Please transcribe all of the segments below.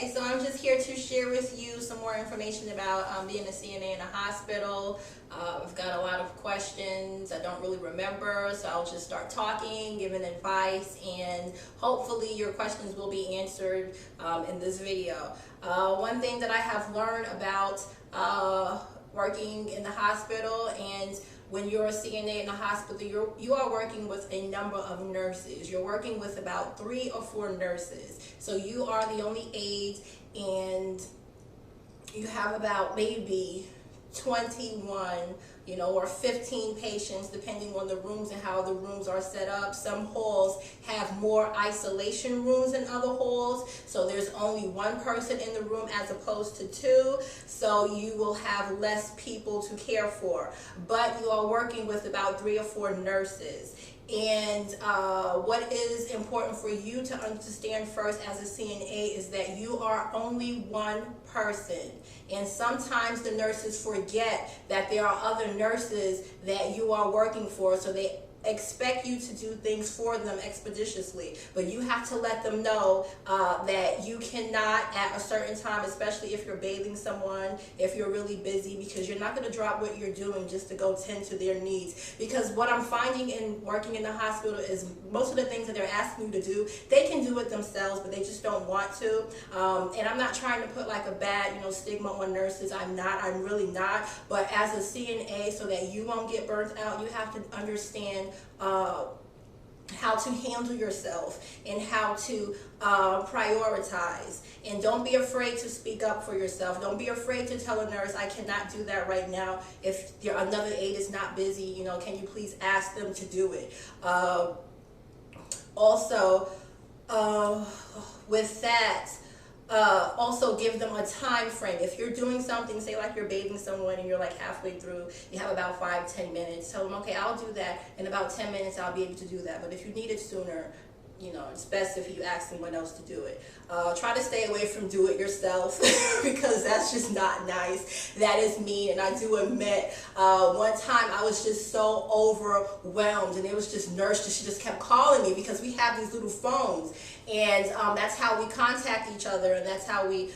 Okay, so I'm just here to share with you some more information about being a CNA in a hospital. I've got a lot of questions I don't really remember, so I'll just start talking, giving advice, and hopefully your questions will be answered in this video. One thing that I have learned about working in the hospital, and when you're a CNA in a hospital, you are working with a number of nurses. You're working with about 3 or 4 nurses. So you are the only aide, and you have about maybe 21, or 15 patients, depending on the rooms and how the rooms are set up. Some halls have more isolation rooms than other halls, so there's only 1 person in the room as opposed to 2, so you will have less people to care for. But you are working with about 3 or 4 nurses. And what is important for you to understand first as a CNA is that you are only one person. And sometimes the nurses forget that there are other nurses that you are working for, so they expect you to do things for them expeditiously, but you have to let them know that you cannot at a certain time, especially if you're bathing someone, if you're really busy, because you're not going to drop what you're doing just to go tend to their needs. Because what I'm finding in working in the hospital is most of the things that they're asking you to do, they can do it themselves, but they just don't want to. And I'm not trying to put like a bad stigma on nurses. I'm really not. But as a CNA, so that you won't get burnt out, you have to understand how to handle yourself and how to prioritize. And don't be afraid to speak up for yourself. Don't be afraid to tell a nurse, I cannot do that right now. If another aide is not busy, can you please ask them to do it? Also, with that, also give them a time frame. If you're doing something, say like you're bathing someone and you're like halfway through, you have about 5-10 minutes, tell them, okay, I'll do that in about 10 minutes, I'll be able to do that. But if you need it sooner, it's best if you ask someone else to do it. Try to stay away from do it yourself because that's just not nice. That is mean, and I do admit, one time I was just so overwhelmed, and it was just nurse, she just kept calling me because we have these little phones, and that's how we contact each other, and that's how we,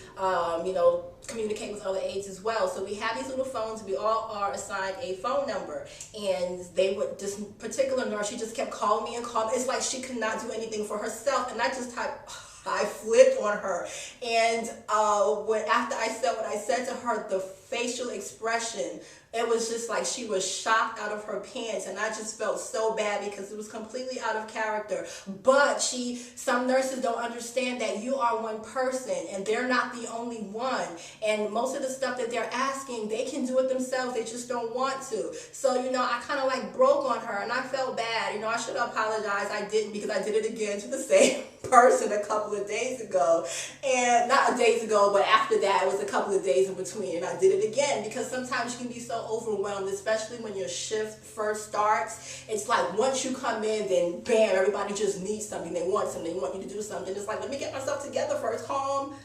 communicate with other aides as well. So we have these little phones, we all are assigned a phone number, and this particular nurse, she just kept calling me and calling. It's like she could not do anything for herself, and I flipped on her. And after I said what I said to her, the facial expression, it was just like she was shocked out of her pants, and I just felt so bad because it was completely out of character. But some nurses don't understand that you are one person and they're not the only one, and most of the stuff that they're asking, they can do it themselves, they just don't want to. So I kind of like broke on her, and I felt bad. I should have apologized. I didn't, because I did it again to the same person a couple of days ago, and not days ago, but after that it was a couple of days in between, and I did it again because sometimes you can be so overwhelmed, especially when your shift first starts. It's like once you come in, then bam, everybody just needs something, they want something, they want you to do something. It's like, let me get myself together first, calm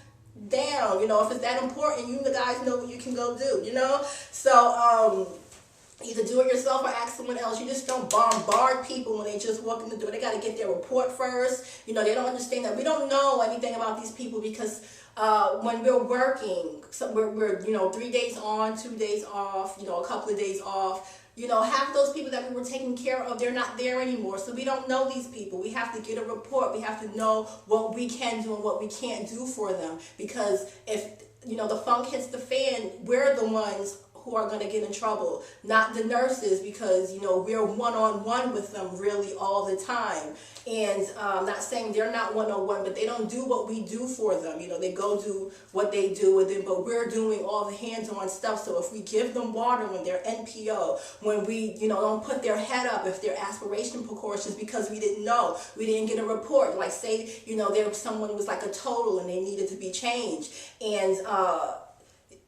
down. If it's that important, you the guys know what you can go do, so either do it yourself or ask someone else. You just don't bombard people when they just walk in the door. They got to get their report first. They don't understand that we don't know anything about these people, because when we're working, so we're 3 days on, 2 days off, a couple of days off. Half those people that we were taking care of, they're not there anymore. So we don't know these people. We have to get a report. We have to know what we can do and what we can't do for them. Because if, the funk hits the fan, we're the ones who are going to get in trouble, not the nurses, because we're one-on-one with them really all the time. And not saying they're not one-on-one, but they don't do what we do for them. They go do what they do with them, but we're doing all the hands-on stuff. So if we give them water when they're NPO, when we don't put their head up if they're aspiration precautions, because we didn't know, we didn't get a report, like say someone was like a total and they needed to be changed, and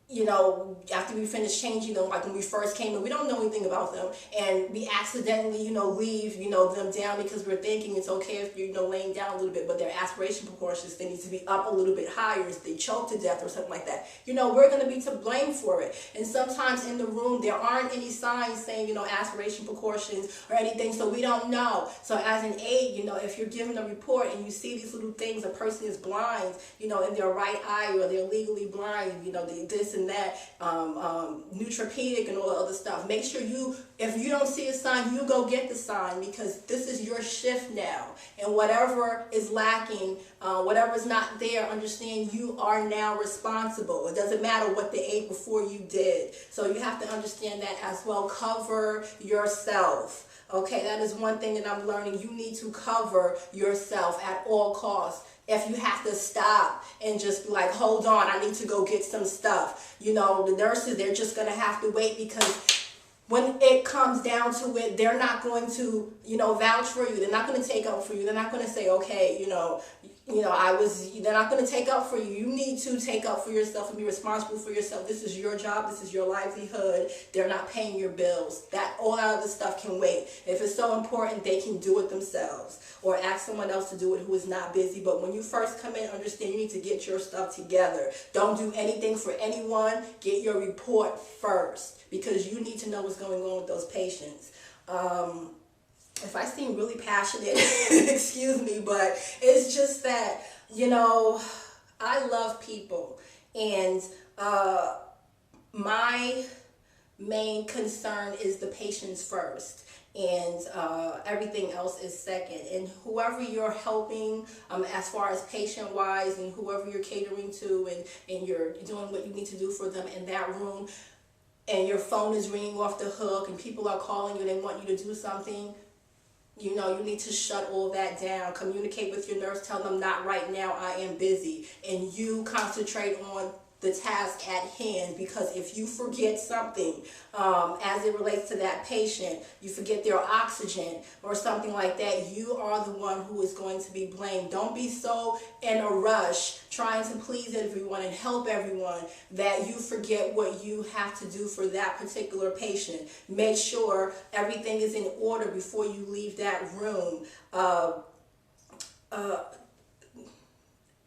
you know, after we finish changing them, like when we first came in, we don't know anything about them, and we accidentally, you know, leave, you know, them down because we're thinking it's okay if you're, you know, laying down a little bit, but their aspiration proportions, they need to be up a little bit higher if they choke to death or something like that. You know, we're going to be to blame for it. And sometimes in the room, there aren't any signs saying, you know, aspiration proportions or anything, so we don't know. So as an aide, you know, if you're given a report and you see these little things, a person is blind, you know, in their right eye, or they're legally blind, you know, this and that, neutropenic and all the other stuff. Make sure if you don't see a sign, you go get the sign, because this is your shift now. And whatever is lacking, whatever is not there, understand you are now responsible. It doesn't matter what they ate before you did. So you have to understand that as well. Cover yourself. Okay, that is one thing that I'm learning. You need to cover yourself at all costs. If you have to stop and just be like, hold on, I need to go get some stuff. You know, the nurses, they're just going to have to wait, because when it comes down to it, they're not going to, you know, vouch for you. They're not going to take up for you. They're not going to say, okay, they're not going to take up for you. You need to take up for yourself and be responsible for yourself. This is your job. This is your livelihood. They're not paying your bills. All that other stuff can wait. If it's so important, they can do it themselves, or ask someone else to do it who is not busy. But when you first come in, understand you need to get your stuff together. Don't do anything for anyone. Get your report first, because you need to know what's going on with those patients. If I seem really passionate, excuse me, but it's just that, you know, I love people, and my main concern is the patients first, and everything else is second. And whoever you're helping, as far as patient wise, and whoever you're catering to, and you're doing what you need to do for them in that room, and your phone is ringing off the hook and people are calling you, they want you to do something, you know, you need to shut all that down. Communicate with your nurse, tell them not right now, I am busy, and you concentrate on the task at hand. Because if you forget something as it relates to that patient, you forget their oxygen or something like that, you are the one who is going to be blamed. Don't be so in a rush trying to please everyone and help everyone that you forget what you have to do for that particular patient. Make sure everything is in order before you leave that room.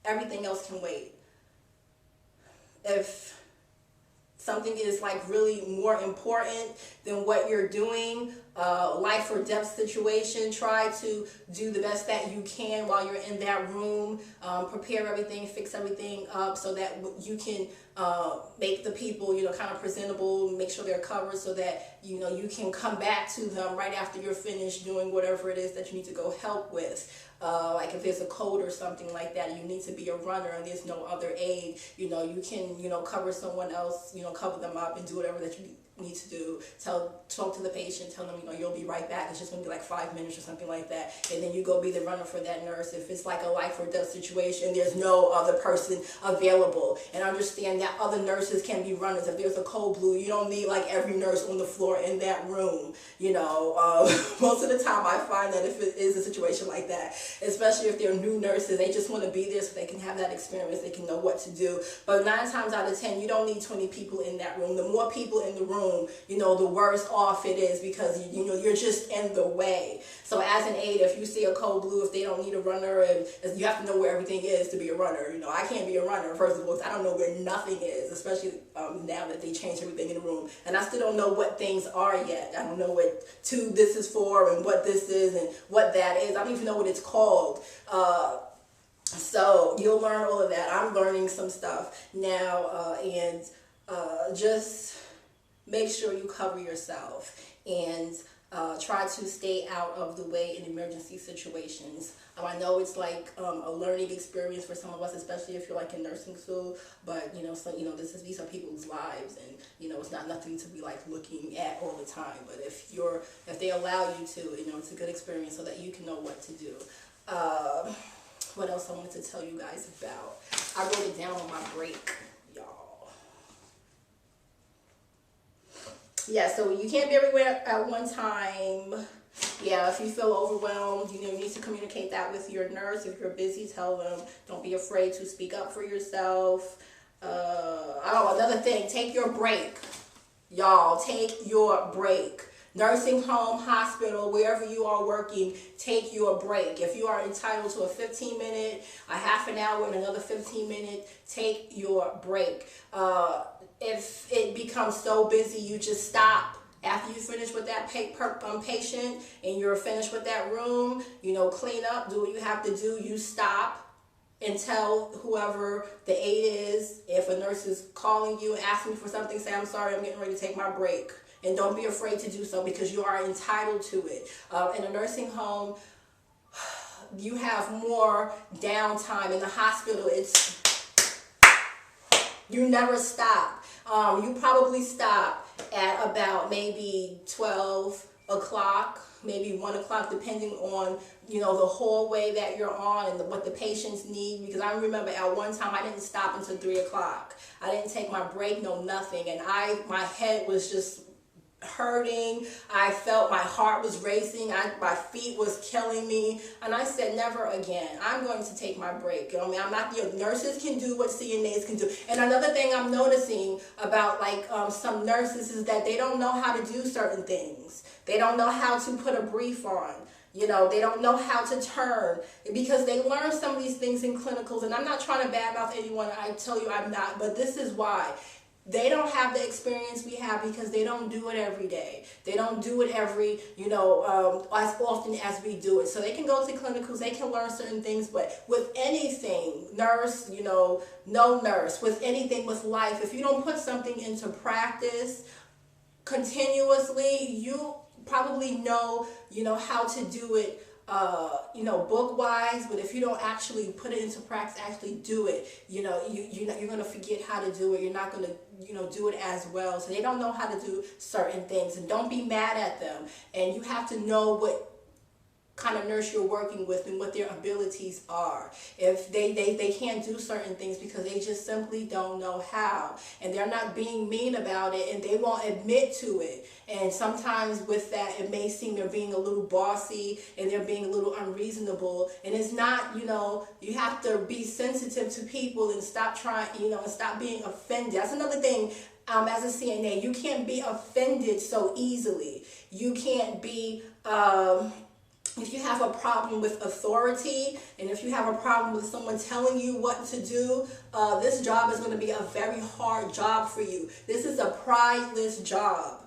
Everything else can wait. If something is like really more important than what you're doing, life or death situation, try to do the best that you can while you're in that room. Prepare everything, fix everything up so that you can make the people, you know, kind of presentable, make sure they're covered, so that, you know, you can come back to them right after you're finished doing whatever it is that you need to go help with. Like if there's a code or something like that, you need to be a runner and there's no other aid, you know, you can, you know, cover someone else, you know, cover them up and do whatever that you need to do. Talk to the patient, tell them, you know, you'll be right back. It's just going to be like 5 minutes or something like that. And then you go be the runner for that nurse. If it's like a life or death situation, there's no other person available. And understand that other nurses can be runners. If there's a cold blue, you don't need like every nurse on the floor in that room. You know, most of the time I find that if it is a situation like that, especially if they're new nurses, they just want to be there so they can have that experience, they can know what to do. But 9 times out of 10, you don't need 20 people in that room. The more people in the room, you know, the worse off it is, because you know, you're just in the way. So as an aide, if you see a cold blue, if they don't need a runner, and you have to know where everything is to be a runner. You know, I can't be a runner, first of all, I don't know where nothing is, especially now that they changed everything in the room. And I still don't know what things are yet. I don't know what this is for and what this is and what that is. I don't even know what it's called. So you'll learn all of that. I'm learning some stuff now, and just make sure you cover yourself, and try to stay out of the way in emergency situations. I know it's like a learning experience for some of us, especially if you're like in nursing school. But you know, so you know, these are people's lives, and you know, it's not nothing to be like looking at all the time. But if they allow you to, you know, it's a good experience so that you can know what to do. What else I wanted to tell you guys about? I wrote it down on my break, y'all. Yeah, so you can't be everywhere at one time. Yeah, if you feel overwhelmed, you know, you need to communicate that with your nurse. If you're busy, tell them. Don't be afraid to speak up for yourself. Oh, another thing, take your break. Y'all, take your break. Nursing home, hospital, wherever you are working, take your break. If you are entitled to a 15-minute, a half an hour, and another 15-minute, take your break. If it becomes so busy, you just stop. After you finish with that patient and you're finished with that room, clean up, do what you have to do, you stop and tell whoever the aide is. If a nurse is calling you and asking you for something, say, I'm sorry, I'm getting ready to take my break. And don't be afraid to do so, because you are entitled to it. In a nursing home, you have more downtime. In the hospital, you never stop. You probably stop at about maybe 12 o'clock, maybe 1 o'clock, depending on, the hallway that you're on and what the patients need. Because I remember at one time I didn't stop until 3 o'clock. I didn't take my break, no nothing. And my head was just hurting. I felt my heart was racing. My feet was killing me. And I said, never again. I'm going to take my break. I'm not, nurses can do what CNAs can do. And another thing I'm noticing about some nurses is that they don't know how to do certain things. They don't know how to put a brief on. They don't know how to turn, because they learn some of these things in clinicals. And I'm not trying to badmouth anyone. I tell you I'm not. But this is why. They don't have the experience we have, because they don't do it every day. They don't do it as often as we do it. So they can go to clinicals, they can learn certain things, but with anything, nurse, no nurse, with anything with life, if you don't put something into practice continuously, you probably know, how to do it book-wise, but if you don't actually put it into practice, actually do it, you're going to forget how to do it. You're not going to, do it as well. So they don't know how to do certain things, and don't be mad at them. And you have to know what kind of nurse you're working with and what their abilities are. If they can't do certain things because they just simply don't know how, and they're not being mean about it, and they won't admit to it. And sometimes with that, it may seem they're being a little bossy and they're being a little unreasonable, and it's not. You have to be sensitive to people and stop trying, and stop being offended. That's another thing. As a CNA, you can't be offended so easily. You can't be if you have a problem with authority, and if you have a problem with someone telling you what to do, this job is going to be a very hard job for you. This is a prideless job.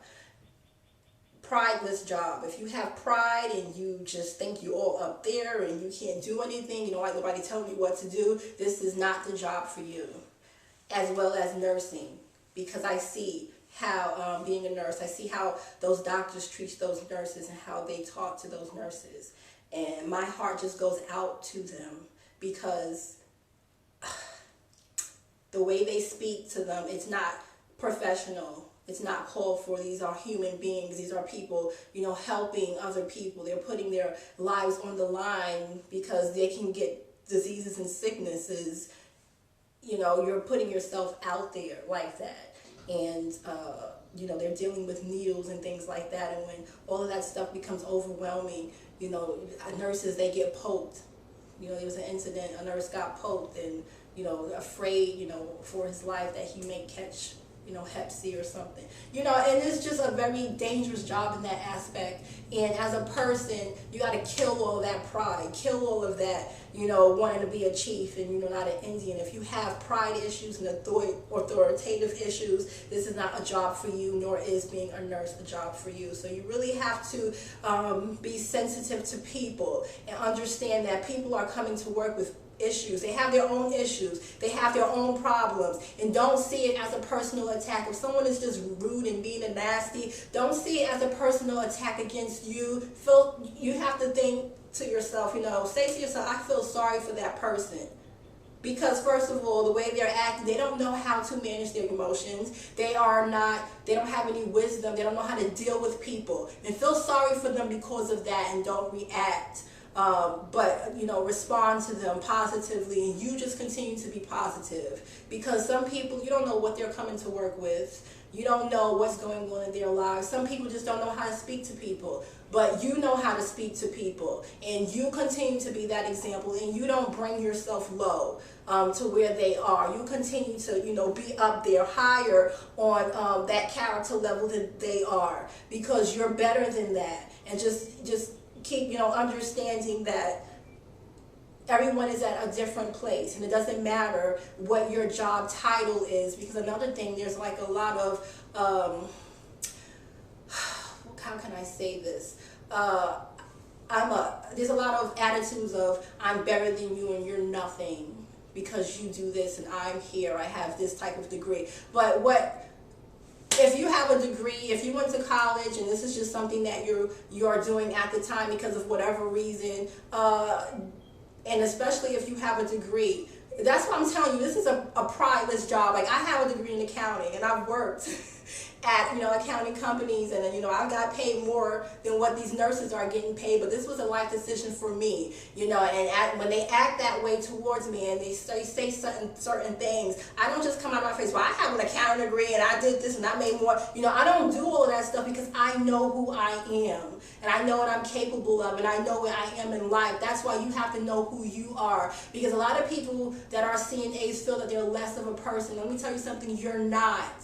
Prideless job. If you have pride and you just think you're all up there and you can't do anything, you don't like nobody telling you what to do, this is not the job for you. As well as nursing, because I see how being a nurse, I see how those doctors treat those nurses and how they talk to those nurses, and my heart just goes out to them, because the way they speak to them, it's not professional. It's not called for. These are human beings. These are people, helping other people. They're putting their lives on the line because they can get diseases and sicknesses. You're putting yourself out there like that. And, they're dealing with needles and things like that. And when all of that stuff becomes overwhelming, nurses, they get poked. There was an incident, a nurse got poked and, afraid, for his life that he may catch, Hep C or something. And it's just a very dangerous job in that aspect. And as a person, you got to kill all of that pride, kill all of that, wanting to be a chief and, not an Indian. If you have pride issues and authoritative issues, this is not a job for you, nor is being a nurse a job for you. So you really have to be sensitive to people and understand that people are coming to work with issues. They have their own issues. They have their own problems. And don't see it as a personal attack. If someone is just rude and mean and nasty, don't see it as a personal attack against you. You have to think to yourself, say to yourself, I feel sorry for that person. Because first of all, the way they're acting, they don't know how to manage their emotions. They don't have any wisdom. They don't know how to deal with people. And feel sorry for them because of that, and don't react. But respond to them positively, and you just continue to be positive, because some people, you don't know what they're coming to work with. You don't know what's going on in their lives. Some people just don't know how to speak to people. but you know how to speak to people, and you continue to be that example, and you don't bring yourself low to where they are. You continue to, be up there higher on that character level that they are, because you're better than that. And just keep, understanding that everyone is at a different place, and it doesn't matter what your job title is. Because another thing, there's like a lot of how can I say this? There's a lot of attitudes of, I'm better than you and you're nothing because you do this and I'm here, I have this type of degree. But if you have a degree, if you went to college and this is just something that you are doing at the time because of whatever reason, and especially if you have a degree, that's what I'm telling you, this is a prideless job. Like, I have a degree in accounting, and I've worked at, accounting companies, and I got paid more than what these nurses are getting paid, but this was a life decision for me, and when they act that way towards me and they say certain things, I don't just come out of my face, well, I have an accounting degree and I did this and I made more, I don't do all of that stuff, because I know who I am, and I know what I'm capable of, and I know where I am in life. That's why you have to know who you are, because a lot of people that are CNAs feel that they're less of a person. Let me tell you something, you're not.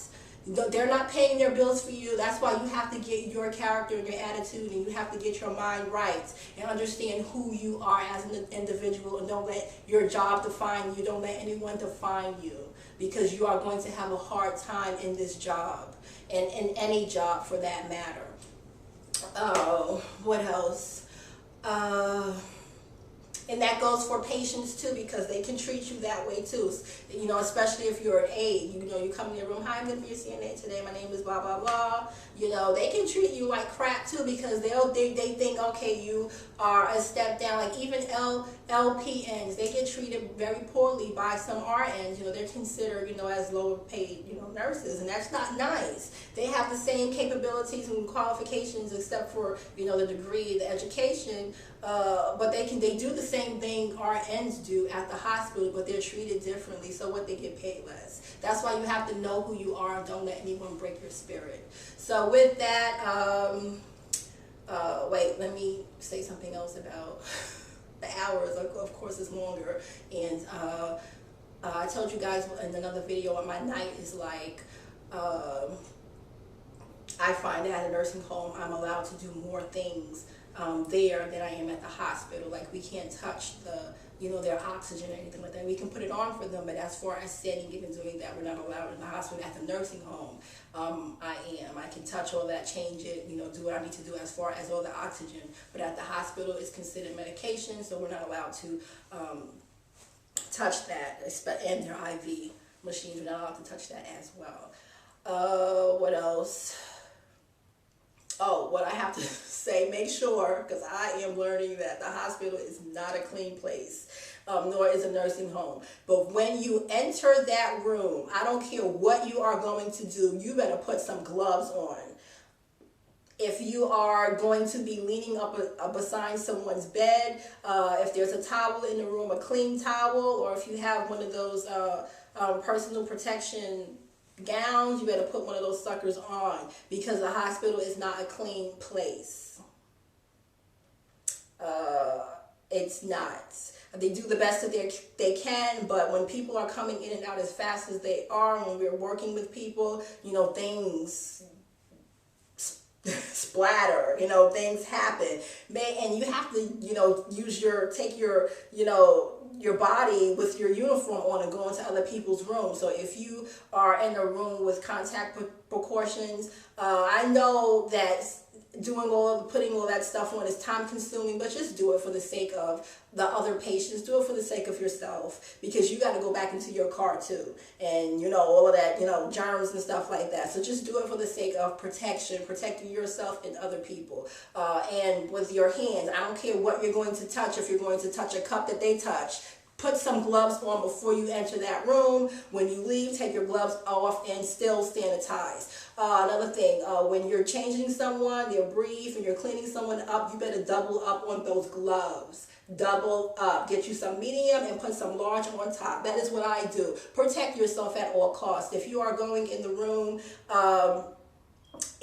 They're not paying their bills for you. That's why you have to get your character and your attitude, and you have to get your mind right and understand who you are as an individual, and don't let your job define you. Don't let anyone define you, because you are going to have a hard time in this job, and in any job for that matter. What else? And that goes for patients too, because they can treat you that way too. Especially if you're an aide. You come in your room, hi, I'm going to be a CNA today. My name is blah, blah, blah. They can treat you like crap too, because they think, okay, you are a step down. Like even LPNs, they get treated very poorly by some RNs. They're considered, as lower paid, nurses, and that's not nice. They have the same capabilities and qualifications, except for, the degree, the education, but they do the same thing RNs do at the hospital, but they're treated differently. So what, they get paid less. That's why you have to know who you are, and don't let anyone break your spirit. So with that, wait, let me say something else about the hours. Of course, it's longer, and I told you guys in another video what my night is like. I find that at a nursing home, I'm allowed to do more things there than I am at the hospital. Like, we can't touch their oxygen or anything like that. We can put it on for them, but as far as setting it and doing that, we're not allowed in the hospital. At the nursing home, I am. I can touch all that, change it, do what I need to do as far as all the oxygen. But at the hospital, it's considered medication, so we're not allowed to touch that, and their IV machines, we're not allowed to touch that as well. What else? Oh, what I have to say, make sure, because I am learning that the hospital is not a clean place, nor is a nursing home. But when you enter that room, I don't care what you are going to do, you better put some gloves on. If you are going to be leaning up beside someone's bed, if there's a towel in the room, a clean towel, or if you have one of those personal protection gowns, you better put one of those suckers on, because the hospital is not a clean place. It's not. They do the best that they can, but when people are coming in and out as fast as they are, when we're working with people, things splatter, things happen, and you have to, take your body with your uniform on and go into other people's rooms. So if you are in a room with contact precautions, I know that putting all that stuff on is time consuming, but just do it for the sake of the other patients. Do it for the sake of yourself, because you got to go back into your car too, and all of that, germs and stuff like that. So just do it for the sake of protection, protecting yourself and other people. And with your hands, I don't care what you're going to touch. If you're going to touch a cup that they touch, put some gloves on before you enter that room. When you leave, take your gloves off and still sanitize. Another thing, when you're changing someone, their brief, and you're cleaning someone up, you better double up on those gloves. Double up. Get you some medium and put some large on top. That is what I do. Protect yourself at all costs. If you are going in the room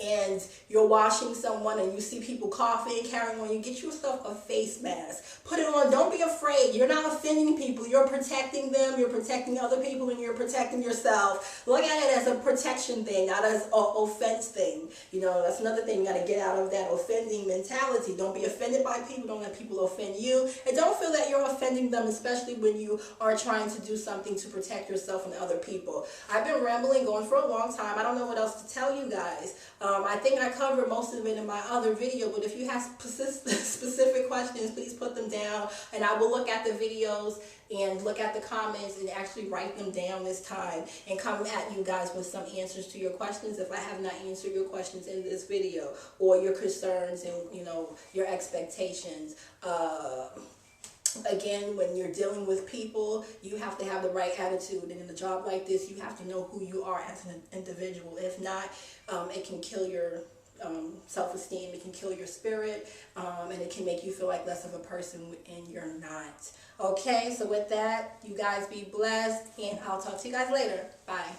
and you're washing someone and you see people coughing and carrying on, you get yourself a face mask. Put it on. Don't be afraid. You're not offending people. You're protecting them. You're protecting other people, and you're protecting yourself. Look at it as a protection thing, not as an offense thing. You know, that's another thing. You got to get out of that offending mentality. Don't be offended by people. Don't let people offend you. And don't feel that you're offending them, especially when you are trying to do something to protect yourself and other people. I've been rambling, going for a long time. I don't know what else to tell you guys. I think I covered most of it in my other video, but if you have specific questions, please put them down, and I will look at the videos and look at the comments and actually write them down this time and come at you guys with some answers to your questions if I have not answered your questions in this video, or your concerns and, you know, your expectations. Again, when you're dealing with people, you have to have the right attitude, and in a job like this, you have to know who you are as an individual. If not, it can kill your self-esteem, it can kill your spirit, and it can make you feel like less of a person, and you're not. Okay, so with that, you guys be blessed, and I'll talk to you guys later. Bye.